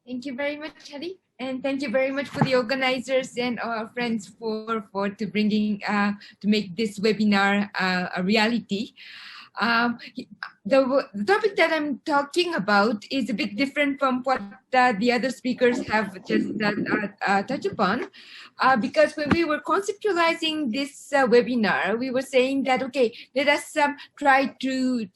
Thank you very much, Hari. And thank you very much for the organizers and our friends for to bringing to make this webinar a reality. Um, the topic that I'm talking about is a bit different from what the other speakers have just touched upon, because when we were conceptualizing this webinar, we were saying that, okay, let us try to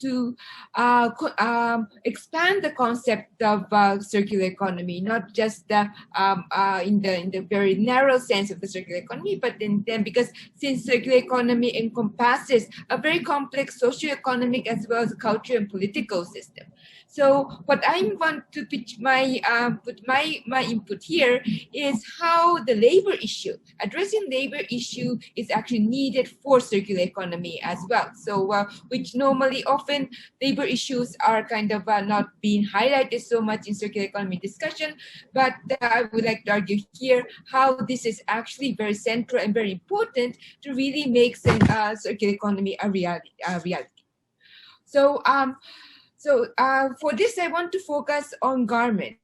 expand the concept of circular economy, not just in the very narrow sense of the circular economy, but then because since circular economy encompasses a very complex socio-economic as well as cultural and political system. So what I want to pitch put my input here is how the labor issue, addressing labor issue is actually needed for circular economy as well. So which normally often labor issues are kind of not being highlighted so much in circular economy discussion, but I would like to argue here how this is actually very central and very important to really make circular economy a reality. So for this, I want to focus on garment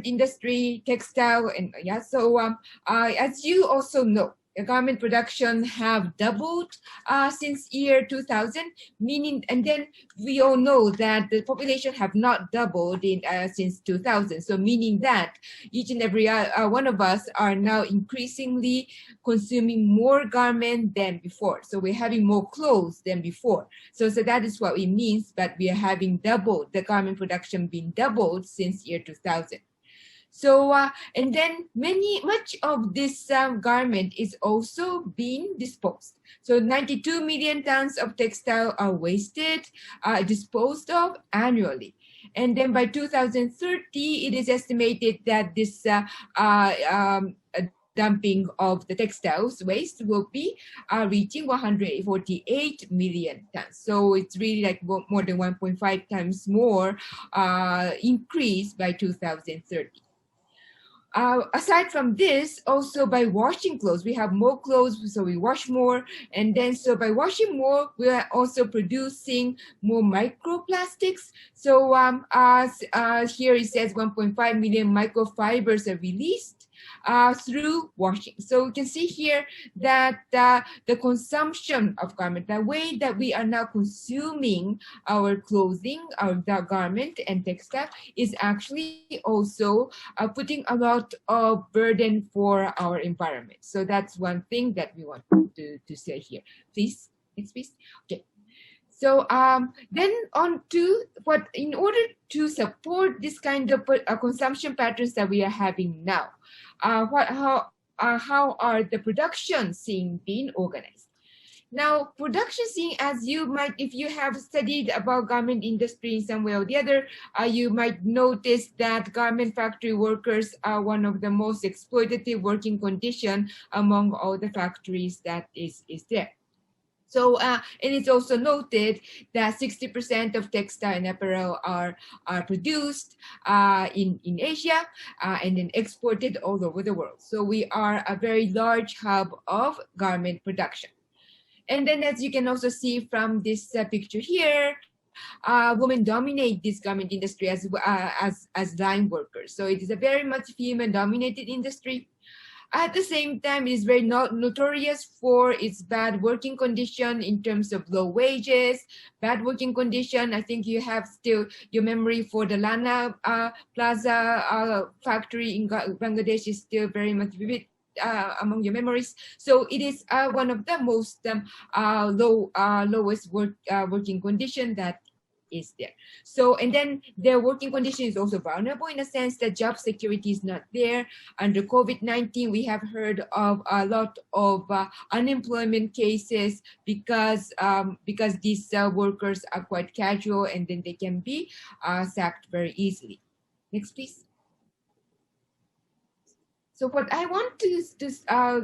industry, textile, and yeah. So as you also know, the garment production have doubled since year 2000, meaning, and then we all know that the population have not doubled in since 2000. So meaning that each and every one of us are now increasingly consuming more garment than before. So we're having more clothes than before. So that is what it means, but we are having doubled, the garment production being doubled since year 2000. So, and then much of this garment is also being disposed. So 92 million tons of textile are wasted, disposed of annually. And then by 2030, it is estimated that this dumping of the textiles waste will be reaching 148 million tons. So it's really like more than 1.5 times more increase by 2030. Aside from this, also by washing clothes, we have more clothes, so we wash more. And then so by washing more, we are also producing more microplastics. So here it says 1.5 million microfibers are released through washing. So you can see here that the consumption of garment, the way that we are now consuming our clothing, our garment and textile is actually also putting a lot of burden for our environment. So that's one thing that we want to say here. Please, next please. Okay. So then on to what, in order to support this kind of consumption patterns that we are having now, how are the production scene being organized? Now, production scene, as you might, if you have studied about garment industry in some way or the other, you might notice that garment factory workers are one of the most exploitative working condition among all the factories that is there. So, and it's also noted that 60% of textile and apparel are produced in Asia and then exported all over the world. So we are a very large hub of garment production. And then as you can also see from this picture here, women dominate this garment industry as line workers. So it is a very much female-dominated industry. At the same time, it is very notorious for its bad working condition in terms of low wages, bad working condition. I think you have still your memory for the Lana Plaza factory in Bangladesh is still very much vivid among your memories. So it is one of the most lowest working condition that is there. So, and then their working condition is also vulnerable in a sense that job security is not there. Under COVID-19, we have heard of a lot of unemployment cases because these workers are quite casual and then they can be sacked very easily. Next, please. So what I want to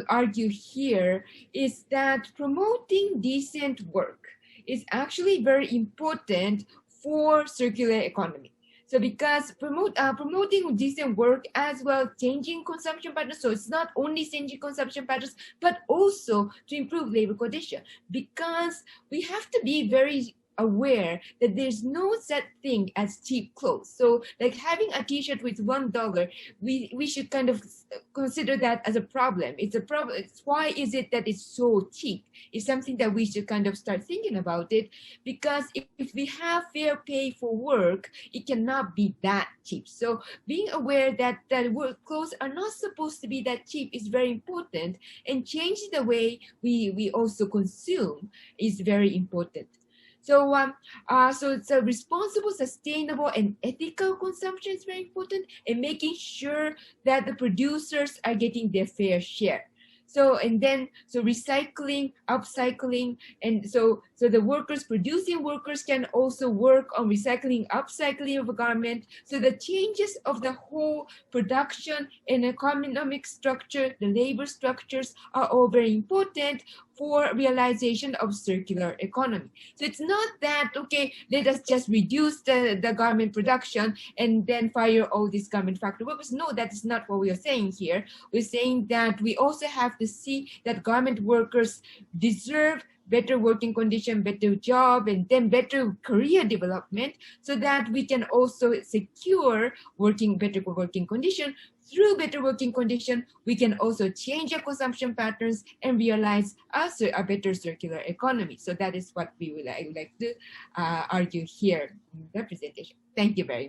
argue here is that promoting decent work is actually very important for circular economy. So because promoting decent work as well, changing consumption patterns. So it's not only changing consumption patterns, but also to improve labor condition. Because we have to be very aware that there's no such thing as cheap clothes. So like having a t-shirt with $1, we should kind of consider that as a problem. It's a problem. It's why is it that it's so cheap? It's something that we should kind of start thinking about it, because if we have fair pay for work, it cannot be that cheap. So being aware that work clothes are not supposed to be that cheap is very important, and changing the way we also consume is very important. So, so it's a responsible, sustainable, and ethical consumption is very important, and making sure that the producers are getting their fair share. So, and then, so recycling, upcycling, and so the workers, producing workers can also work on recycling, upcycling of a garment. So the changes of the whole production and economic structure, the labor structures are all very important for realization of circular economy. So it's not that, okay, let us just reduce the garment production and then fire all these garment factory workers. No, that is not what we are saying here. We're saying that we also have to see that garment workers deserve better working condition, better job, and then better career development, so that we can also secure better working condition. Through better working condition, we can also change our consumption patterns and realize a better circular economy. So that is what I would like to argue here in the presentation. Thank you very much.